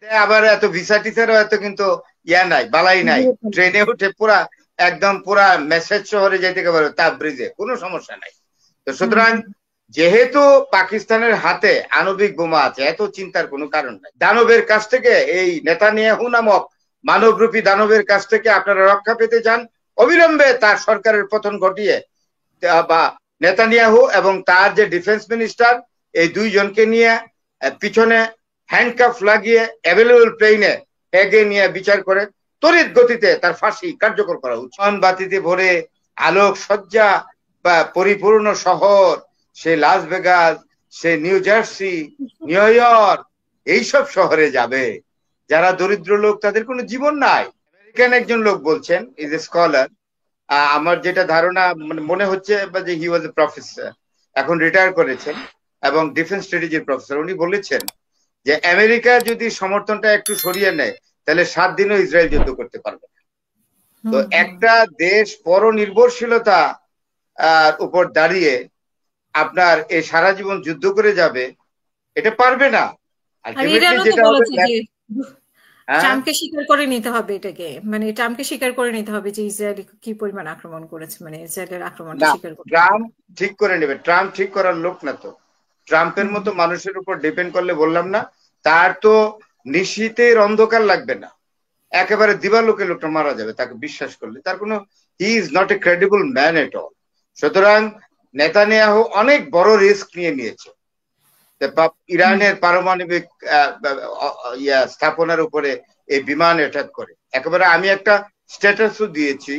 আবার এত ভিসা টিসারও এত কিন্তু ইয়া নাই, বালাই নাই। ট্রেনে উঠে পুরা একদম পুরা মেসেজ শহরে যেতে পারো, তাবরিজে কোনো সমস্যা নাই। তো সুতরাং যেহেতু পাকিস্তানের হাতে আণবিক বোমা আছে, এত চিন্তার কোনো কারণ নাই। দানবের কাছ থেকে, এই নেতানিয়াহু নামক মানবরূপী দানবের কাছ থেকে আপনারা রক্ষা পেতে চান, অবিলম্বে তার সরকারের পতন ঘটিয়ে বা নেতানিয়াহু এবং তার যে ডিফেন্স মিনিস্টার, এই দুইজনকে নিয়ে পিছনে হ্যান্ডকাফ লাগিয়ে অ্যাভেলেবল প্লেনে হেগে নিয়ে বিচার করে তড়িৎ গতিতে তার ফাঁসি কার্যকর করা উচিত। বাতিতে ভরে আলোক সজ্জা বা পরিপূর্ণ শহর, সে লাস ভেগাস, সে নিউ জার্সি, নিউ ইয়র্ক, এইসব শহরে যাবে যারা দরিদ্র লোক, তাদের কোনো জীবন নাই। আমেরিকান একজন লোক বলছেন, ইজ এ স্কলার, আমার যেটা ধারণা মনে হচ্ছে যে হি ওয়াজ এ প্রফেসর, এখন রিটায়ার করেছেন এবং ডিফেন্স স্ট্র্যাটেজির প্রফেসর। উনি বলেছেন যে আমেরিকা যদি সমর্থনটা একটু সরিয়ে নেয় তাহলে 7 দিনও ইসরায়েল যুদ্ধ করতে পারবে না। তো একটা দেশ পরনির্ভরশীলতা উপর দাঁড়িয়ে আপনার এই সারা জীবন যুদ্ধ করে যাবে, এটা পারবে না। যেটা হবে ট্রাম্পকে স্বীকার করে নিতে হবে, এটাকে মানে ট্রাম্পকে স্বীকার করে নিতে হবে যে ইসরায়েল কি পরিমাণ আক্রমণ করেছে, মানে ইসরায়েলের আক্রমণটা স্বীকার করতে। ট্রাম্প ঠিক করে নেবে, ট্রাম্প ঠিক করার লোক না তো। ট্রাম্পের মতো মানুষের উপর ডিপেন্ড করলে, বললাম না, তার তো নিশীথের অন্ধকার লাগবে না, একেবারে দিবালোকে লোকটা মারা যাবে তাকে বিশ্বাস করলে। তার কোনো, he is not a credible man at all. সুতরাং নেতানিয়াহু অনেক বড় রিস্ক নিয়েছে ইরানের পারমাণবিক স্থাপনার উপরে এই বিমান অ্যাটাক করে। একেবারে আমি একটা স্ট্যাটাসও দিয়েছি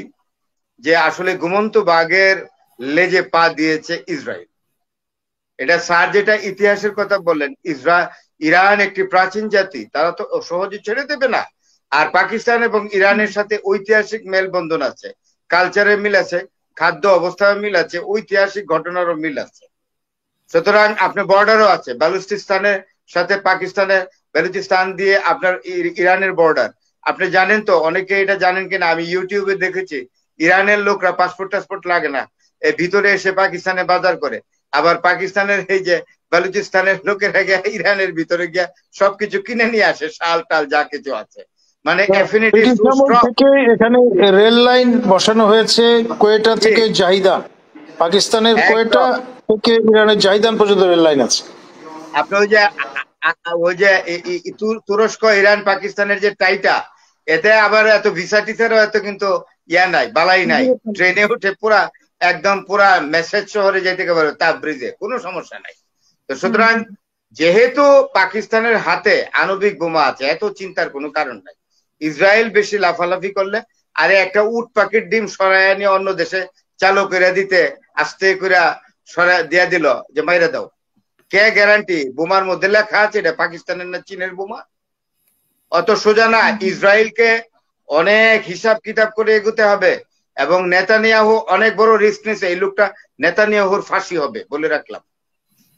যে আসলে ঘুমন্ত বাঘের লেজে পা দিয়েছে ইসরায়েল। এটা স্যার যেটা ইতিহাসের কথা বললেন, ইরান একটি প্রাচীন জাতি, তারা তো সহজে ছেড়ে দেবে না। আর পাকিস্তান এবং ইরানের সাথে ঐতিহাসিক মেলবন্ধন আছে, কালচারের মিল আছে, খাদ্য অবস্থার মিল আছে, ঐতিহাসিক ঘটনারও মিল আছে। সুতরাং আপনার বর্ডারও আছে, বালুচিস্তানের সাথে পাকিস্তানের বেলুচিস্তান দিয়ে আপনার ইরানের বর্ডার। আপনি জানেন তো, অনেকে এটা জানেন কিনা আমি ইউটিউবে দেখেছি, ইরানের লোকরা পাসপোর্ট টাসপোর্ট লাগে না, ভিতরে এসে পাকিস্তানে বাজার করে। আবার পাকিস্তানের এই যে বালুচিস্তানের লোকেরা গিয়ে ইরানের ভিতরে গিয়ে সবকিছু কিনে নিয়ে আসে, শাল টাল যা কিছু আছে। মানে এখানে রেল লাইন বসানো হয়েছে কোয়েটা থেকে জাহিদা, পাকিস্তানের কোয়েটা থেকে ইরানের জাহিদান পর্যন্ত রেল লাইন আছে। আপনি ওই যে তুরস্ক ইরান পাকিস্তানের যে টাইটা, এতে আবার এত ভিসা টিসারও এত কিন্তু ইয়া নাই, বালাই নাই। ট্রেনে উঠে পুরা একদম পুরা মেসেজ শহরে যেতে পারো, তাবরিজে কোনো সমস্যা নাই। তো সুতরাং যেহেতু পাকিস্তানের হাতে আণবিক বোমা আছে, এত চিন্তার কোনো কারণ নাই। ইসরায়েল বেশি লাফালাফি করলে, আরে একটা উট পাখির ডিম সরাইয়া নিয়ে অন্য দেশে চালু করে দিতে, আস্তে করে সরাই দিয়া দিল যে মাইরা দাও, কে গ্যারান্টি বোমার মধ্যে লেখা আছে এটা পাকিস্তানের না চীনের বোমা? অত সোজা না। ইসরায়েলকে অনেক হিসাব কিতাব করে এগোতে হবে এবং নেতানিয়াহু অনেক বড় রিস্ক নিয়েছে। এই লোকটা নেতানিয়াহুর ফাঁসি হবে বলে রাখলাম।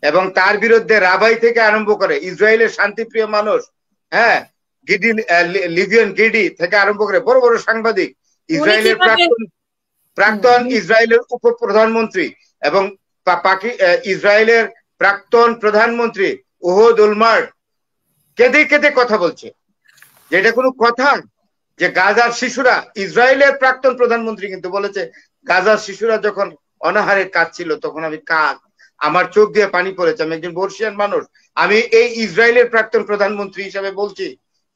এবং তার বিরুদ্ধে রাবাই থেকে আরম্ভ করে ইসরায়েলের শান্তিপ্রিয় মানুষ, হ্যাঁ, গিডি লিভিয়ান গিডি থেকে আরম্ভ করে বড় বড় সাংবাদিক, ইসরায়েলের প্রাক্তন ইসরায়েলের উপপ্রধানমন্ত্রী এবং ইসরায়েলের প্রাক্তন প্রধানমন্ত্রী ওহদ উলমার্ট কেঁদে কেঁদে কথা বলছে, যেটা কোনো কথা? যে গাজার শিশুরা, ইসরায়েলের প্রাক্তন প্রধানমন্ত্রী কিন্তু বলেছে গাজার শিশুরা যখন অনাহারে কাঁদছিল তখন আমি আমার চোখ দিয়ে পানি পড়েছে। আমি একজন বর্ষিয়ান মানুষ, আমি এই ইসরায়েলের প্রাক্তন প্রধানমন্ত্রী হিসাবে বলছি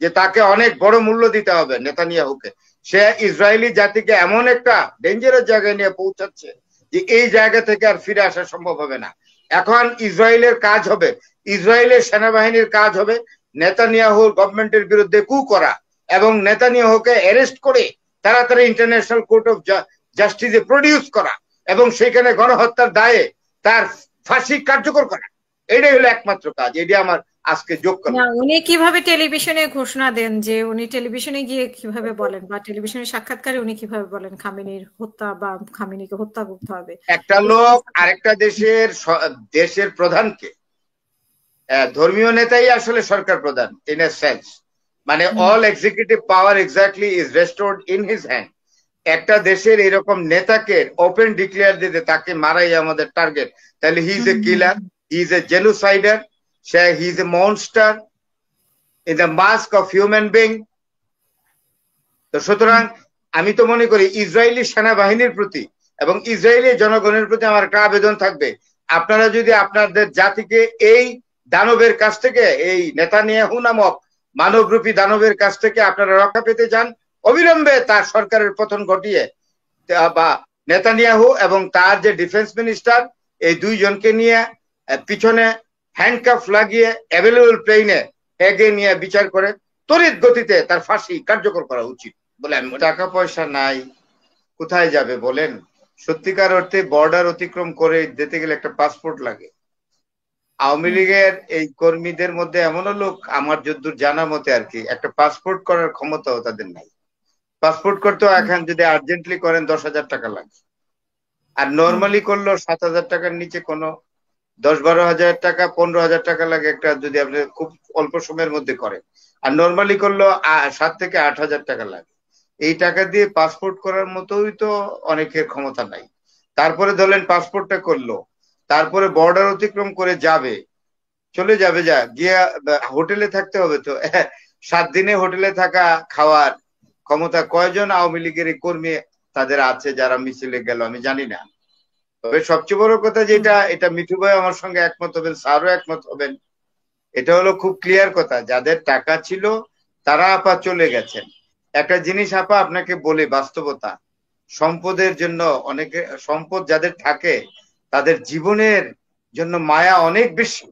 যে তাকে অনেক বড় মূল্য দিতে হবে নেতানিয়াহুকে। সে ইসরায়েলি জাতিকে এমন একটা ডেঞ্জারাস জায়গায় নিয়ে পৌঁছাচ্ছে যে এই জায়গা থেকে আর ফিরে আসা সম্ভব হবে না। এখন ইসরায়েলের কাজ হবে, ইসরায়েলের সেনাবাহিনীর কাজ হবে নেতানিয়াহুর গভর্নমেন্টের বিরুদ্ধে কু করা এবং নেতানিয়াহুকে অ্যারেস্ট করে তাড়াতাড়ি ইন্টারন্যাশনাল কোর্ট অফ জাস্টিসে প্রডিউস করা এবং সেখানে গণহত্যার দায়ে তার ফাঁসি কার্যকর করা। এটাই হলো একমাত্র কাজ। এটি আমার আজকে যোগ করা। উনি কিভাবে টেলিভিশনে ঘোষণা দেন, যে উনি টেলিভিশনে গিয়ে কিভাবে বলেন, বা টেলিভিশনের সাক্ষাৎকারে উনি কিভাবে বলেন খামেনির হত্যা বা খামেনিকে হত্যা করতে হবে? একটা লোক আরেকটা দেশের প্রধানকে, ধর্মীয় নেতাই আসলে সরকার প্রধান ইন এ সেন্স, মানে all executive power exactly is restored in his hand. একটা দেশের এরকম নেতাকে ওপেন ডিক্লেয়ার দিতে, তাকে মারাই আমাদের টার্গেট, তাহলে he is a killer, he is a genocider, he is a monster. In the mask of human being. তো সুতরাং আমি তো মনে করি ইসরায়েলি সেনাবাহিনীর প্রতি এবং ইসরায়েলি জনগণের প্রতি আমার একটা আবেদন থাকবে, আপনারা যদি আপনাদের জাতিকে এই দানবের কাছ থেকে, এই নেতানিয়াহু নামক মানবরূপী দানবের কাছ থেকে আপনারা রক্ষা পেতে চান, অবিলম্বে তার সরকারের পতন ঘটিয়ে বা নেতানিয়াহু এবং তার যে ডিফেন্স মিনিস্টার এই দুইজনকে নিয়ে পিছনে হ্যান্ডকাফ লাগিয়ে অ্যাভেলেবল প্লেনে হেগে নিয়ে বিচার করে তড়িৎ গতিতে তার ফাঁসি কার্যকর করা উচিত বলে আমি। টাকা পয়সা নাই, কোথায় যাবে বলেন? সত্যিকার অর্থে বর্ডার অতিক্রম করে যেতে গেলে একটা পাসপোর্ট লাগে। আওয়ামী লীগের এই কর্মীদের মধ্যে এমনও লোক আমার যদ্দূর জানা মতে আর কি, একটা পাসপোর্ট করার ক্ষমতাও তাদের নাই। পাসপোর্ট করতেও এখন যদি আর্জেন্টলি করেন 10,000 টাকা লাগে, আর নর্মালি করলেও 7,000 টাকার নিচে কোনো 10-12,000 টাকা 15,000 টাকা লাগে একটা, যদি আপনি খুব অল্প সময়ের মধ্যে করেন। আর নর্মালি করলেও 7 থেকে 8,000 টাকা লাগে। এই টাকা দিয়ে পাসপোর্ট করার মতোই তো অনেকের ক্ষমতা নাই। তারপরে ধরলেন পাসপোর্টটা করলো, তারপরে বর্ডার অতিক্রম করে যাবে, চলে যাবে, গিয়ে হোটেলে থাকতে হবে। তো 7 দিনে হোটেলে থাকা খাওয়ার ক্ষমতা কয়জন আওয়ামী লীগের কর্মী তাদের আছে যারা মিছিলে গেল আমি জানি না। তবে সবচেয়ে বড় কথা যেটা, এটা মিঠু ভাই আমার সঙ্গে একমত হবেন, স্যারও একমত হবেন, এটা হলো খুব ক্লিয়ার কথা, যাদের টাকা ছিল তারা আপা চলে গেছেন। একটা জিনিস আপা আপনাকে বলে, বাস্তবতা, সম্পদের জন্য অনেকে, সম্পদ যাদের থাকে তাদের জীবনের জন্য মায়া অনেক বেশি,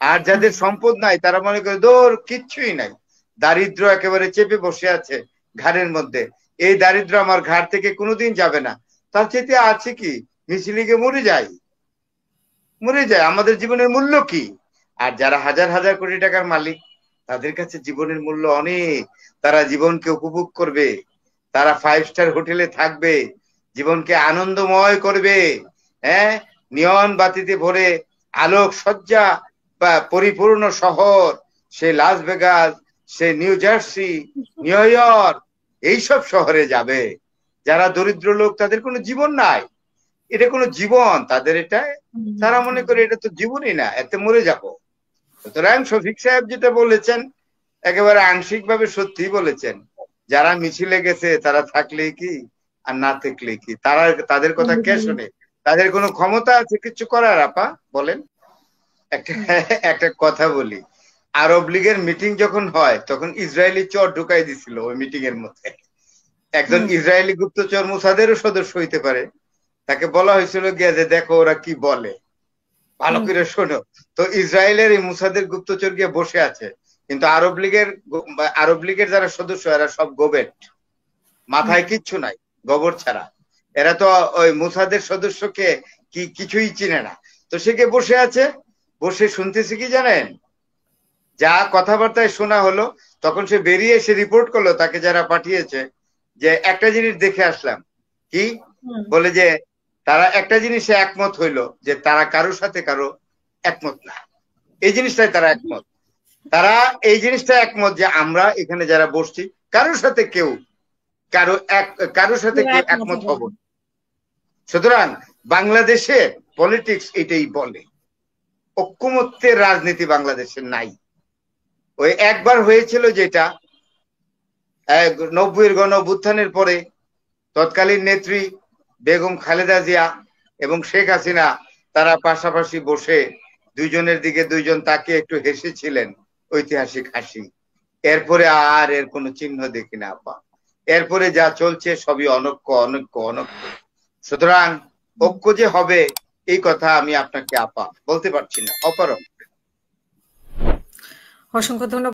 আর যাদের সম্পদ নাই তারা মনে করে দূর কিচ্ছুই নাই, দারিদ্র একেবারে চেপে বসে আছে ঘাড়ের মধ্যে, এই দারিদ্র আমার ঘাড় থেকে কোনোদিন যাবে না, তার চেয়ে আছে কি মিছিলে গিয়ে মরে যায়, আমাদের জীবনের মূল্য কি? আর যারা হাজার হাজার কোটি টাকার মালিক তাদের কাছে জীবনের মূল্য অনেক, তারা জীবনকে উপভোগ করবে, তারা 5 স্টার হোটেলে থাকবে, জীবনকে আনন্দময় করবে, হ্যাঁ, নিয়ন বাতিতে ভরে আলোক সজ্জা বা পরিপূর্ণ শহর, সে লাস ভেগাস, সে নিউ জার্সি, নিউ ইয়র্ক, এইসব শহরে যাবে। যারা দরিদ্র লোক তাদের কোনো জীবন নাই, এটা কোনো জীবন তাদের, এটা তারা মনে করে এটা তো জীবনই না, এতে মরে যাব। সুতরাং শফিক সাহেব যেটা বলেছেন একেবারে আংশিক ভাবে সত্যি বলেছেন, যারা মিছিলে গেছে তারা থাকলে কি আর না থাকলে কি, তারা তাদের কথা কে শোনে? তাদের কোনো ক্ষমতা আছে কিছু করার আপা বলেন? একটা কথা বলি, আরব লীগের মিটিং যখন হয় তখন ইসরায়েলি চর ঢুকাই দিছিল ওই মিটিং এর মধ্যে। একজন ইসরায়েলি গুপ্তচর মোসাদেরও সদস্য হইতে পারে, তাকে বলা হয়েছিল গিয়ে যে দেখো ওরা কি বলে, ভালো করে শোনো। তো ইসরায়েলের এই মোসাদের গুপ্তচর গিয়ে বসে আছে, কিন্তু আরব লীগের যারা সদস্য এরা সব গোবেট, মাথায় কিচ্ছু নাই গোবর ছাড়া, এরা তো ওই মোসাদের সদস্যকে কি কিছুই চিনে না। তো সে গিয়ে বসে আছে, বসে শুনতেছে কি জানেন, যা কথাবার্তায় শোনা হলো, তখন সে বেরিয়ে এসে রিপোর্ট করলো তাকে যারা পাঠিয়েছে যে একটা জিনিস দেখে আসলাম, কি বলে যে তারা একটা জিনিসে একমত হইলো যে তারা কারোর সাথে কারো একমত না, এই জিনিসটাই তারা একমত, তারা এই জিনিসটা একমত যে আমরা এখানে যারা বসছি কারোর সাথে কেউ কারোর সাথে কেউ একমত হব। সুতরাং বাংলাদেশে পলিটিক্স এটাই বলে, ঐক্যমত্যের রাজনীতি বাংলাদেশে নাই। ওই একবার হয়েছিল যেটা 90-এর গণঅভ্যুত্থানের পরে তৎকালীন নেত্রী বেগম খালেদা জিয়া এবং শেখ হাসিনা তারা পাশাপাশি বসে দুইজনের দিকে দুইজন তাকে একটু হেসেছিলেন, ঐতিহাসিক হাসি। এরপরে আর এর কোনো চিহ্ন দেখি না আপা, এরপরে যা চলছে সবই অনৈক্য অনৈক্য অনৈক্য। সুতরাং ঐক্য যে হবে এই কথা আমি আপনাকে আপা বলতে পারছি না, অপারক। অসংখ্য ধন্যবাদ।